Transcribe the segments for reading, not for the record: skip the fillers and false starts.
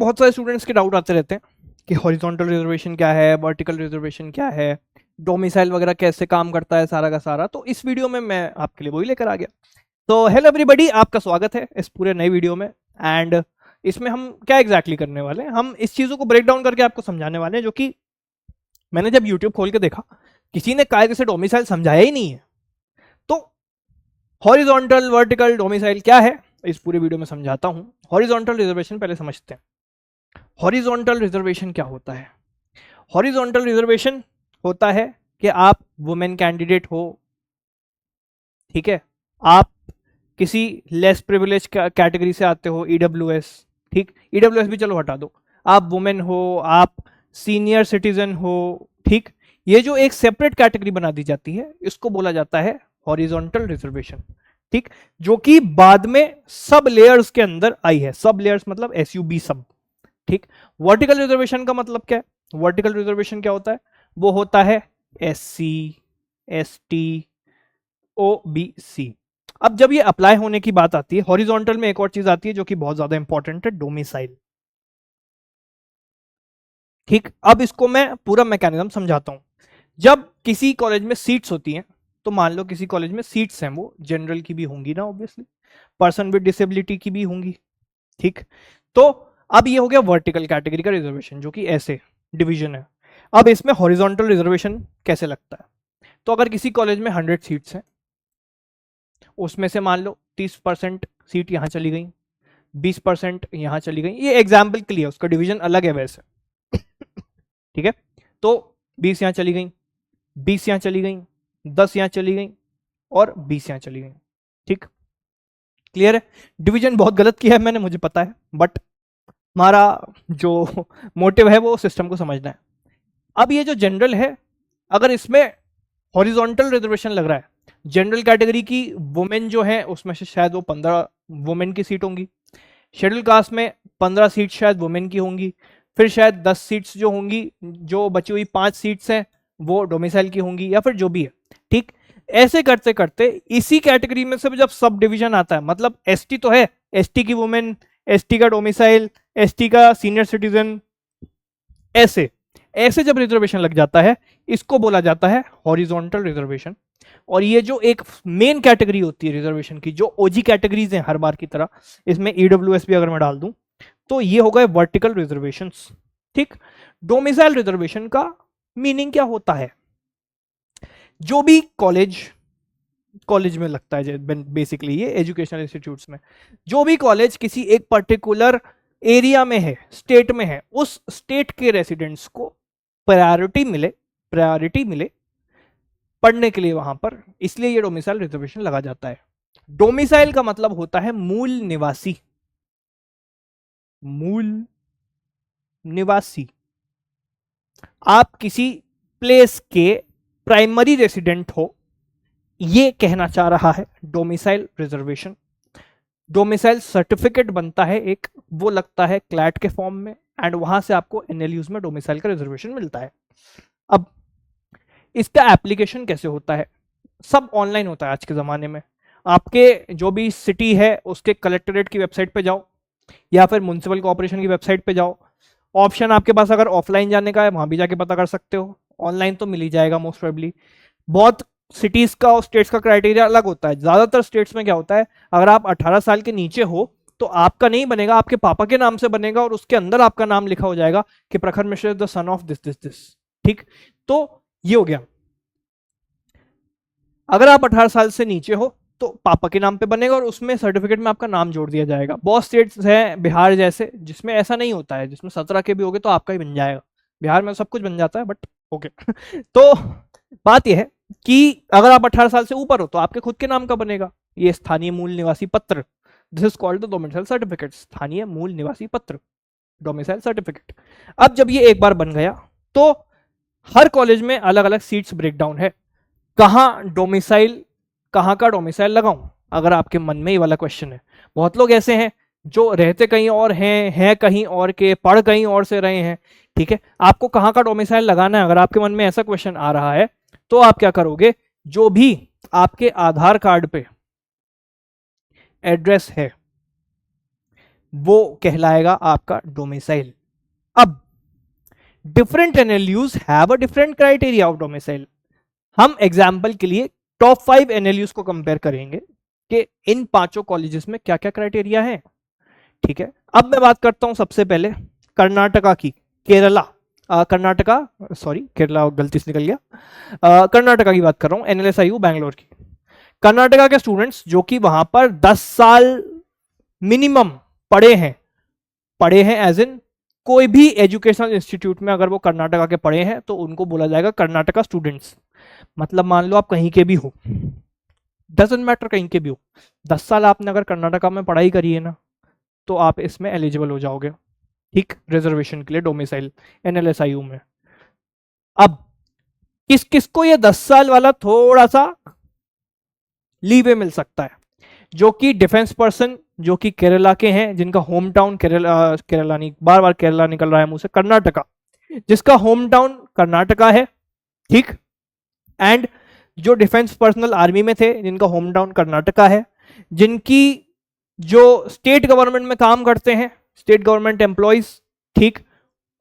बहुत सारे स्टूडेंट्स के डाउट आते रहते हैं कि हॉरिजॉन्टल रिजर्वेशन क्या है, वर्टिकल रिजर्वेशन क्या है, डोमिसाइल वगैरह कैसे काम करता है सारा का सारा। तो इस वीडियो में मैं आपके लिए वही लेकर आ गया। तो हेलो एवरीबॉडी, आपका स्वागत है इस पूरे नए वीडियो में। एंड इसमें हम क्या एग्जैक्टली करने वाले हैं, हम इस चीज़ों को ब्रेक डाउन करके आपको समझाने वाले हैं, जो कि मैंने जब यूट्यूब खोल के देखा किसी ने कायदे से डोमिसाइल समझाया ही नहीं है। तो हॉरिजॉन्टल, वर्टिकल, डोमिसाइल क्या है इस पूरे वीडियो में समझाता हूं। हॉरिजॉन्टल रिजर्वेशन पहले समझते हैं। हॉरिजॉन्टल रिजर्वेशन क्या होता है? हॉरिजॉन्टल रिजर्वेशन होता है कि आप वुमेन कैंडिडेट हो, ठीक है, आप किसी लेस प्रिविलेज कैटेगरी से आते हो, ईडब्ल्यूएस, ठीक, ईडब्ल्यूएस भी चलो हटा दो, आप वुमेन हो, आप सीनियर सिटीजन हो, ठीक, ये जो एक सेपरेट कैटेगरी बना दी जाती है इसको बोला जाता है हॉरिजॉन्टल रिजर्वेशन, ठीक, जो कि बाद में सब लेयर्स के अंदर आई है। सब लेयर्स मतलब एसयूबी सब, ठीक। वर्टिकल रिजर्वेशन का मतलब क्या है? वर्टिकल रिजर्वेशन क्या होता है? वो होता है एससी, एसटी, ओबीसी। अब जब ये अप्लाई होने की बात आती है, हॉरिजॉन्टल में एक और चीज आती है जो कि बहुत ज्यादा इंपॉर्टेंट है, डोमिसाइल, ठीक। अब इसको मैं पूरा मैकेनिज्म समझाता हूं। जब किसी कॉलेज में सीट्स होती हैं, तो मान लो किसी कॉलेज में सीट्स हैं, वो जनरल की भी होंगी ना, ऑब्वियसली, पर्सन विद डिसेबिलिटी की भी होंगी, ठीक। तो अब ये हो गया वर्टिकल कैटेगरी का रिजर्वेशन, जो कि ऐसे डिवीजन है। अब इसमें हॉरिजॉन्टल रिजर्वेशन कैसे लगता है? तो अगर किसी कॉलेज में 100 सीट्स हैं, उसमें से मान लो 30% सीट यहां चली गई, 20% यहां चली गई, ये एग्जाम्पल के लिए, उसका डिवीजन अलग है वैसे, ठीक है। तो 20 यहां चली गई, 20 यहां चली गई, 10 यहां चली गई और 20 यहां चली गई, ठीक। क्लियर है? डिवीजन बहुत गलत किया है मैंने, मुझे पता है, बट हमारा जो मोटिव है वो सिस्टम को समझना है। अब ये जो जनरल है, अगर इसमें हॉरिजॉन्टल रिजर्वेशन लग रहा है, जनरल कैटेगरी की वुमेन जो है उसमें से शायद वो 15 वुमेन की सीट होंगी, शेड्यूल कास्ट में 15 सीट शायद वुमेन की होंगी, फिर शायद 10 सीट्स जो होंगी, जो बची हुई 5 सीट्स हैं वो डोमिसाइल की होंगी, या फिर जो भी है, ठीक। ऐसे करते करते इसी कैटेगरी में से जब सब डिवीजन आता है, मतलब एसटी तो है, एसटी की वुमेन, एसटी का डोमिसाइल, एसटी का सीनियर सिटीजन, ऐसे ऐसे जब रिजर्वेशन लग जाता है, इसको बोला जाता है हॉरिजॉन्टल रिजर्वेशन। और ये जो एक मेन कैटेगरी होती है रिजर्वेशन की, जो ओजी कैटेगरीज हैं हर बार की तरह, इसमें ईडब्ल्यूएस भी अगर मैं डाल दूं, तो ये हो गए वर्टिकल रिजर्वेशंस, ठीक। डोमिसाइल रिजर्वेशन का मीनिंग क्या होता है? जो भी कॉलेज में लगता है बेसिकली, ये एजुकेशनल इंस्टीट्यूट्स में, जो भी कॉलेज किसी एक पर्टिकुलर एरिया में है, स्टेट में है, उस स्टेट के रेसिडेंट्स को प्रायोरिटी मिले पढ़ने के लिए वहां पर, इसलिए ये डोमिसाइल रिजर्वेशन लगा जाता है। डोमिसाइल का मतलब होता है मूल निवासी, मूल निवासी। आप किसी प्लेस के प्राइमरी रेसिडेंट हो, ये कहना चाह रहा है डोमिसाइल रिजर्वेशन। डोमिसाइल सर्टिफिकेट बनता है एक, वो लगता है क्लैट के फॉर्म में, एंड वहां से आपको एनएलयूज में डोमिसाइल का रिजर्वेशन मिलता है। अब इसका एप्लीकेशन कैसे होता है? सब ऑनलाइन होता है आज के ज़माने में। आपके जो भी सिटी है उसके कलेक्टरेट की वेबसाइट पे जाओ, या फिर म्युनिसिपल कॉर्पोरेशन की वेबसाइट पे जाओ। ऑप्शन आपके पास अगर ऑफलाइन जाने का है, वहां भी जाके पता कर सकते हो, ऑनलाइन तो मिल ही जाएगा मोस्ट प्रोबेबली। बहुत सिटीज़ का और स्टेट्स का क्राइटेरिया अलग होता है। ज़्यादातर स्टेट्स में क्या होता है, अगर आप 18 साल के नीचे हो तो आपका नहीं बनेगा, आपके पापा के नाम से बनेगा, और उसके अंदर आपका नाम लिखा हो जाएगा कि Prakhar Mishra is the son of this this this, ठीक। तो ये हो गया। अगर आप 18 साल से नीचे हो तो पापा के नाम पे बनेगा, और उसमें सर्टिफिकेट में आपका नाम जोड़ दिया जाएगा। बहुत स्टेट्स हैं, बिहार जैसे, जिसमें ऐसा नहीं होता है, जिसमें 17 के भी होगे तो आपका ही बन जाएगा। बिहार में सब कुछ बन जाता है, बट ओके। तो बात यह है कि अगर आप 18 साल से ऊपर हो तो आपके खुद के नाम का बनेगा, ये स्थानीय मूल निवासी पत्र, this is called the domicile certificate, स्थानीय मूल निवासी पत्र, डोमिसाइल सर्टिफिकेट। अब जब ये एक बार बन गया तो हर कॉलेज में अलग अलग सीट्स ब्रेकडाउन है, कहाँ का डोमिसाइल लगाऊं, अगर आपके मन में ये वाला क्वेश्चन है। बहुत लोग ऐसे हैं जो रहते कहीं और हैं कहीं और के, पढ़ कहीं और से रहे हैं, ठीक है। आपको कहाँ का डोमिसाइल लगाना है, अगर आपके मन में ऐसा क्वेश्चन आ रहा है, तो आप क्या करोगे, जो भी आपके आधार कार्ड पे एड्रेस है, वो कहलाएगा आपका डोमिसाइल। अब different NLUs have a different criteria of domicile. हम एग्जाम्पल के लिए टॉप 5 एनएलयूज को कंपेयर करेंगे कि इन पांचों कॉलेजेस में क्या क्या क्राइटेरिया है। ठीक है, अब मैं बात करता हूं सबसे पहले कर्नाटका की, केरला, कर्नाटका, सॉरी केरला गलती से निकल गया, कर्नाटका की बात कर रहा हूं, एनएलएसआईयू बैंगलोर की। कर्नाटका के स्टूडेंट्स जो कि वहां पर 10 साल मिनिमम पढ़े हैं एज इन कोई भी एजुकेशनल इंस्टीट्यूट में अगर वो कर्नाटका के पढ़े हैं तो उनको बोला जाएगा कर्नाटका स्टूडेंट्स। मतलब मान लो आप कहीं के भी हो, डजंट मैटर कहीं के भी हो, 10 साल आपने अगर कर्नाटका में पढ़ाई करी है ना तो आप इसमें एलिजिबल हो जाओगे, ठीक, रिजर्वेशन के लिए डोमिसाइल एनएलएसआईयू में। अब किस किस को ये 10 साल वाला थोड़ा सा लीवे मिल सकता है, जो कि डिफेंस पर्सन जो कि केरला के हैं, जिनका होम टाउन केरला नहीं, बार बार केरला निकल रहा है मुंह से, कर्नाटका, जिसका होम टाउन कर्नाटका है, ठीक, एंड जो डिफेंस पर्सनल आर्मी में थे जिनका होम टाउन कर्नाटका है, जिनकी जो स्टेट गवर्नमेंट में काम करते हैं, स्टेट गवर्नमेंट एम्प्लॉयज, ठीक,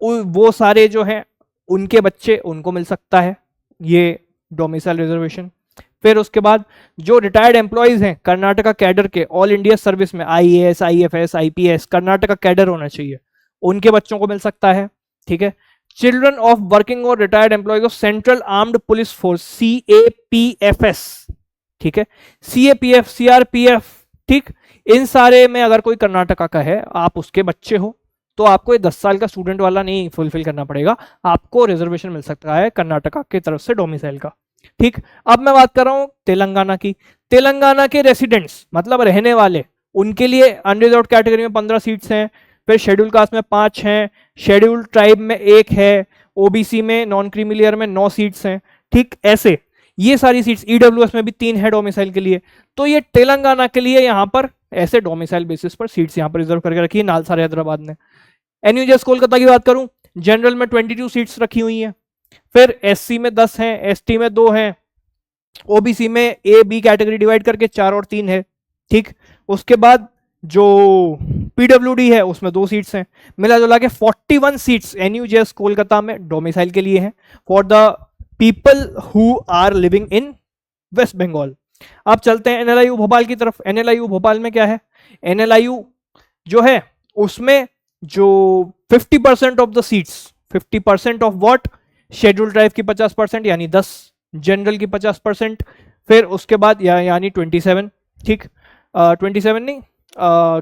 वो सारे जो हैं उनके बच्चे, उनको मिल सकता है ये डोमिसाइल रिजर्वेशन। फिर उसके बाद जो रिटायर्ड एम्प्लॉयज हैं कर्नाटका कैडर के, ऑल इंडिया सर्विस में IAS, IFS, IPS Karnataka cadre होना चाहिए, उनके बच्चों को मिल सकता है, ठीक है। चिल्ड्रन ऑफ वर्किंग और retired employees of central armed police force, CAPFS, ठीक है, सीएपीएफ, सीआरपीएफ, ठीक, इन सारे में अगर कोई कर्नाटका का है, आप उसके बच्चे हो, तो आपको ये 10 साल का स्टूडेंट वाला नहीं फुलफिल करना पड़ेगा, आपको रिजर्वेशन मिल सकता है कर्नाटका की तरफ से डोमिसाइल का, ठीक। अब मैं बात कर रहा हूं तेलंगाना की। तेलंगाना के रेसिडेंट्स मतलब रहने वाले, उनके लिए अनरिजर्व्ड कैटेगरी में 15 सीट्स हैं, फिर शेड्यूल कास्ट में 5 हैं, शेड्यूल ट्राइब में 1 है, ओबीसी में, नॉन क्रीमी लेयर में 9 सीट्स हैं, ठीक, ऐसे ये सारी सीट्स, ईडब्ल्यूएस में भी 3 है डोमिसाइल के लिए। तो ये तेलंगाना के लिए यहां पर ऐसे डोमिसाइल बेसिस पर सीट्स यहां पर रिजर्व करके रखी है नालसार हैदराबाद ने। एनयूजेएस कोलकाता की बात करूं, जनरल में 22 सीट्स रखी हुई हैं, फिर एससी में 10 हैं, एसटी में 2 हैं, ओबीसी में ए बी कैटेगरी डिवाइड करके 4 और 3 है, ठीक। उसके बाद जो पीडब्ल्यूडी है उसमें 2 सीट्स हैं, मिला जुला के 41 सीट्स एनयूजेएस कोलकाता में डोमिसाइल के लिए हैं for the people who are living in West Bengal. अब चलते हैं एनएलआईयू भोपाल की तरफ। एनएलआईयू भोपाल में क्या है, एनएलआईयू जो है उसमें जो 50% of the seats, 50% of what, schedule tribe की 50% यानी 10, जनरल की 50%, फिर उसके बाद यानी 27, ठीक, 27 नहीं,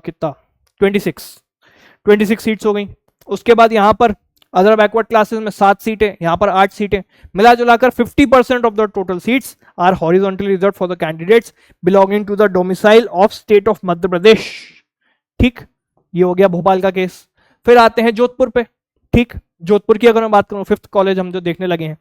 कितना 26 सीट्स हो गई। उसके बाद यहां पर अदर बैकवर्ड क्लासेस में 7 सीटें, यहां पर 8 सीटें, मिला जुलाकर 50% of the total seats are horizontally reserved for the candidates belonging to the domicile of state of Madhya Pradesh, ठीक, ये हो गया भोपाल का केस। फिर आते हैं जोधपुर पे, ठीक, जोधपुर की अगर मैं बात करूं, 5th कॉलेज हम जो देखने लगे हैं,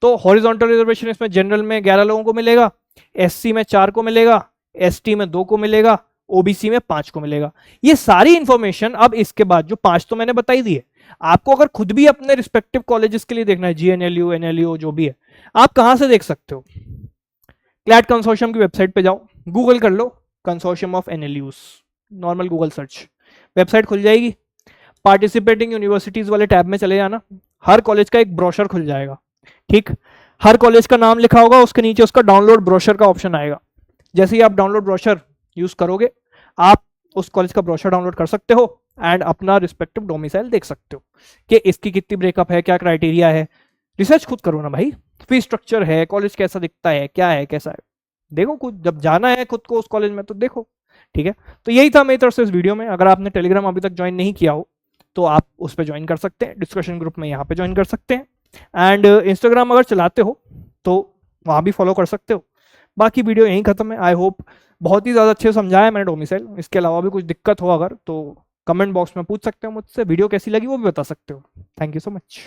तो हॉरिजॉन्टल रिजर्वेशन इसमें जनरल में 11 लोगों को मिलेगा, एससी में 4 को मिलेगा, एसटी में 2 को मिलेगा, ओबीसी में 5 को मिलेगा। ये सारी इंफॉर्मेशन अब इसके बाद जो 5 तो मैंने बताई दी है, आपको अगर खुद भी अपने रिस्पेक्टिव कॉलेजेस के लिए देखना है, जीएनएलयू, एनएलयू जो भी है, आप कहां से देख सकते हो, क्लैट कंसोर्शियम की वेबसाइट पे जाओ, गूगल कर लो consortium of NLUs, normal Google search, website खुल जाएगी, पार्टिसिपेटिंग यूनिवर्सिटीज वाले टैब में चले जाना, हर कॉलेज का एक ब्रोशर खुल जाएगा, ठीक, हर कॉलेज का नाम लिखा होगा, उसके नीचे उसका डाउनलोड ब्रोशर का ऑप्शन आएगा। जैसे ही आप डाउनलोड ब्रोशर यूज करोगे, आप उस कॉलेज का ब्रोशर डाउनलोड कर सकते हो एंड अपना रिस्पेक्टिव डोमिसाइल देख सकते हो कि इसकी कितनी ब्रेकअप है, क्या क्राइटेरिया है, रिसर्च खुद करो ना भाई, फीस स्ट्रक्चर है, कॉलेज कैसा दिखता है, क्या है, कैसा है, देखो खुद, जब जाना है खुद को उस कॉलेज में तो देखो, ठीक है। तो यही था मेरी तरफ से इस वीडियो में। अगर आपने टेलीग्राम अभी तक ज्वाइन नहीं किया हो तो आप उस पर ज्वाइन कर सकते हैं, डिस्कशन ग्रुप में यहाँ पे ज्वाइन कर सकते हैं, एंड इंस्टाग्राम अगर चलाते हो तो वहाँ भी फॉलो कर सकते हो। बाकी वीडियो यहीं खत्म है। आई होप बहुत ही ज़्यादा अच्छे से समझाया मैंने डोमिसाइल। इसके अलावा भी कुछ दिक्कत हो अगर तो कमेंट बॉक्स में पूछ सकते हो मुझसे, वीडियो कैसी लगी वो भी बता सकते हो। Thank you so much.